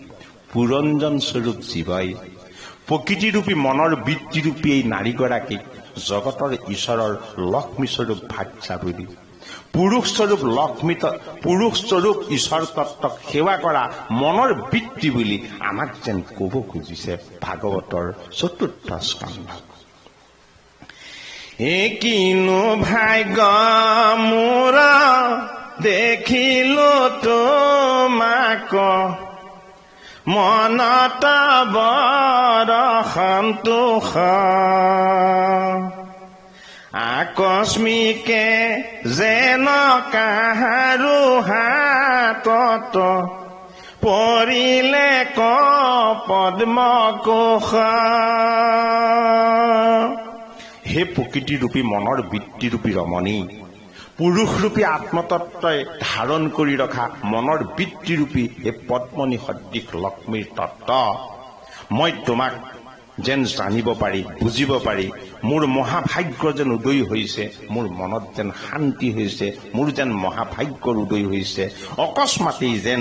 পুৰঞ্জন স্বৰূপ জীৱই প্ৰকৃতিৰূপী মনৰ বৃত্তিৰূপী এই নাৰীগৰাকীক জগতৰ ঈশ্বৰৰ লক্ষ্মী স্বৰূপ ভাৰ্যা বুলি, পুৰুষ স্বৰূপ লক্ষ্মী পুৰুষ স্বৰূপ ঈশ্বৰ তত্ত্বক সেৱা কৰা মনৰ বৃত্তি বুলি আমাক যেন কব খুজিছে ভাগৱতৰ ৪ৰ্থ স্কন্ধ। কিনো ভাগ্য মোৰ দেখিলো তোমাক মনত বৰ সন্তোষ আকস্মিকে যেন কাহাৰো হাতত পৰিলে ক পদ্ম কোষ। হে প্ৰকৃতিৰূপী মনৰ বৃত্তিৰূপী ৰমণী, পুৰুষৰূপী আত্মতত্ত্বই ধাৰণ কৰি ৰখা মনৰ বৃত্তিৰূপী হে পদ্মনী সদৃশ লক্ষ্মীৰ তত্ত্ব মই তোমাক যেন জানিব পাৰি, বুজিব পাৰি মোৰ মহাভাগ্য যেন উদয় হৈছে, মোৰ মনত যেন শান্তি হৈছে, মোৰ যেন মহাভাগ্যৰ উদয় হৈছে। অকস্মাতেই যেন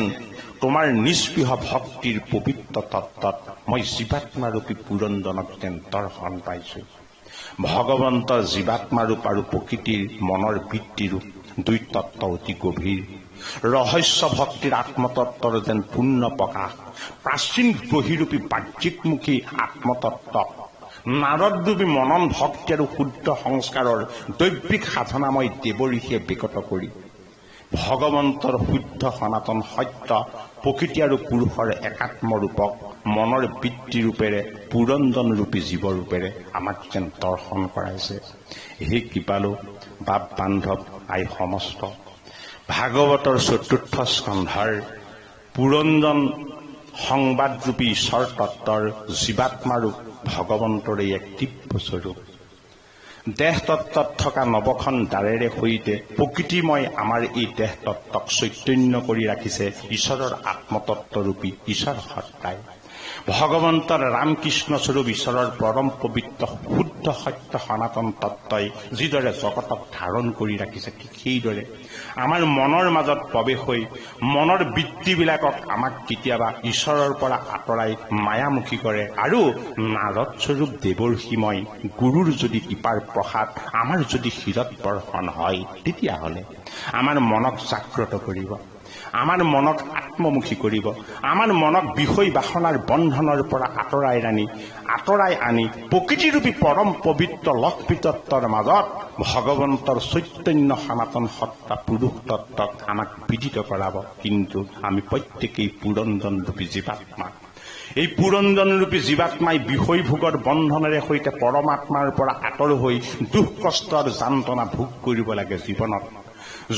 তোমাৰ নিস্পৃহ ভক্তিৰ পবিত্ৰ তত্ত্বত মই জীৱাত্মাৰূপী পুৰঞ্জনক যেন দৰ্শন পাইছো। ভগৱন্ত জীৱাত্মাৰূপ আৰু প্ৰকৃতিৰ মনৰ বৃত্তিৰূপ দুই তত্ত্ব অতি গভীৰ। ৰহস্য ভক্তিৰ আত্মতত্ত্বৰ যেন পূৰ্ণ প্ৰকাশ। প্ৰাচীন গ্ৰহীৰূপী বাহ্যিকমুখী আত্মতত্ত্বক নাৰদৰূপী মনন ভক্তি আৰু শুদ্ধ সংস্কাৰৰ দৈবিক সাধনাময় দেৱঋষিয়ে বিকত কৰি ভগৱন্তৰ শুদ্ধ সনাতন সত্য প্ৰকৃতি আৰু পুৰুষৰ একাত্ম ৰূপক মনৰ বৃত্তি ৰূপেৰে পুৰঞ্জন ৰূপী জীৱ ৰূপেৰে আমাক যেন দৰ্শন কৰাইছে। হে কৃপালু বাপ বান্ধৱ আই সমস্ত, ভাগৱতৰ চতুৰ্থ স্কন্ধৰ পুৰঞ্জন সংবাদৰূপী ঈশ্বৰ তত্বৰ জীৱাত্মাৰূপ ভগৱন্তৰে এক দিব্য স্বৰূপ। দেহ তত্ত্বত থকা নৱখন দ্বাৰেৰে সৈতে প্ৰকৃতিময় আমাৰ এই দেহ তত্ত্বক চৈতন্য কৰি ৰাখিছে ঈশ্বৰৰ আত্মতত্ত্বৰূপী ঈশ্বৰ সত্তাই। ভগৱন্তৰ ৰামকৃষ্ণ স্বৰূপ ঈশ্বৰৰ পৰম পবিত্ৰ শুদ্ধ সত্য সনাতন তত্ত্বই যিদৰে জগতক ধাৰণ কৰি ৰাখিছে, ঠিক সেইদৰে আমাৰ মনৰ মাজত প্ৰৱেশ হৈ মনৰ বৃত্তিবিলাকক আমাক কেতিয়াবা ঈশ্বৰৰ পৰা আঁতৰাই মায়ামুখী কৰে। আৰু নাৰদ স্বৰূপ দেৱৰ্ষিময় গুৰুৰ যদি কৃপাৰ প্ৰসাদ আমাৰ যদি শিৰত বৰ্ষণ হয়, তেতিয়াহ'লে আমাৰ মনক জাগ্ৰত কৰিব, আমাৰ মনক আত্মমুখী কৰিব, আমাৰ মনক বিষয় বাসনাৰ বন্ধনৰ পৰা আঁতৰাই আনি প্ৰকৃতিৰূপী পৰম পবিত্ৰ লক্ষ্মী তত্ত্বৰ মাজত ভগৱন্তৰ চৈতন্য সনাতন সত্তা পুৰুষ তত্ত্বক আমাক বিদিত কৰাব। কিন্তু আমি প্ৰত্যেকেই পুৰঞ্জনৰূপী জীৱাত্মা। এই পুৰঞ্জনৰূপী জীৱাত্মাই বিষয়ভোগৰ বন্ধনেৰে সৈতে পৰমাত্মাৰ পৰা আঁতৰ হৈ দুখ কষ্টৰ যান্ত্ৰণা ভোগ কৰিব লাগে জীৱনত।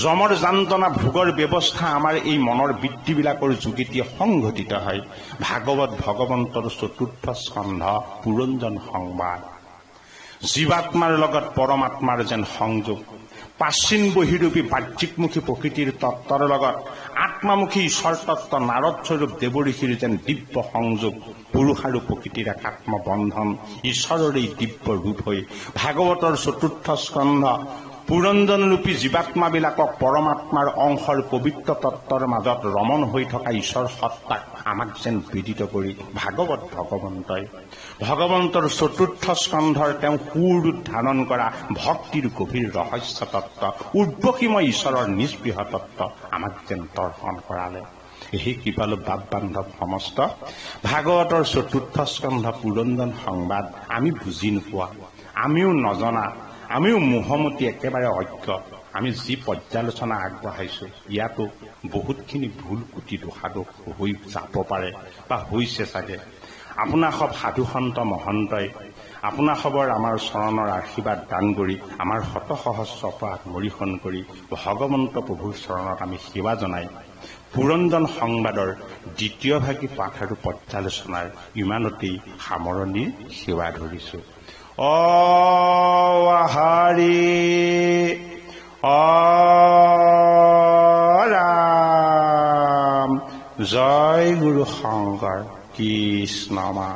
যমৰ যান্ত্ৰণা ভোগৰ ব্যৱস্থা আমাৰ এই মনৰ বৃত্তিবিলাকৰ যোগেদিয়ে সংঘটিত হয়। ভাগৱত ভগৱন্তৰ চতুৰ্থ স্কন্ধ পুৰঞ্জন সংবাদ। জীৱাত্মাৰ লগত পৰমাত্মাৰ যেন সংযোগ, প্ৰাচীন বহিৰূপী বাহ্যিকমুখী প্ৰকৃতিৰ তত্ত্বৰ লগত আত্মামুখী ঈশ্বৰ তত্ত্ব নাৰদ স্বৰূপ দেৱঋষিৰ যেন দিব্য সংযোগ, পুৰুষ আৰু প্ৰকৃতিৰ একাত্ম বন্ধন ঈশ্বৰৰ এই দিব্য ৰূপ হৈ ভাগৱতৰ চতুৰ্থ স্কন্ধ পুৰঞ্জনৰূপী জীৱাত্মাবিলাকক পৰমাত্মাৰ অংশৰ পবিত্ৰ তত্ত্বৰ মাজত ৰমণ হৈ থকা ঈশ্বৰ সত্তাক আমাক যেন বিদিত কৰি ভাগৱত ভগৱন্তই ভগৱন্তৰ চতুৰ্থ স্কন্ধৰ তেওঁ সুৰূপ ধাৰণ কৰা ভক্তিৰ গভীৰ ৰহস্য তত্ত্ব, উৰ্বশীময় ঈশ্বৰৰ নিষ্পৃহ তত্ত্ব আমাক যেন দৰ্শন কৰালে। সেই কৃপালু বাপ বান্ধৱ সমস্ত, ভাগৱতৰ চতুৰ্থ স্কন্ধ পুৰঞ্জন সংবাদ আমি বুজি নোপোৱা, আমিও নজনা, আমিও মোহমতী একেবাৰে অজ্ঞ। আমি যি পৰ্যালোচনা আগবঢ়াইছোঁ ইয়াতো বহুতখিনি ভুল কুটি দোষাদোষ হৈ যাব পাৰে বা হৈছে চাগে। আপোনাৰ সব সাধুসন্ত মহন্তই আপোনাৰ খবৰ আমাৰ চৰণৰ আশীৰ্বাদ দান কৰি আমাৰ শত সহস্ৰ অপৰাধ মৰিহন কৰি ভগৱন্ত প্ৰভুৰ চৰণত আমি সেৱা জনাই পুৰঞ্জন সংবাদৰ দ্বিতীয় ভাগী পাঠ আৰু পৰ্যালোচনাৰ ইমানতেই সামৰণিৰ সেৱা ধৰিছোঁ। হৰি ৰাম, জয় গুৰু শংকৰ কৃষ্ণ মা।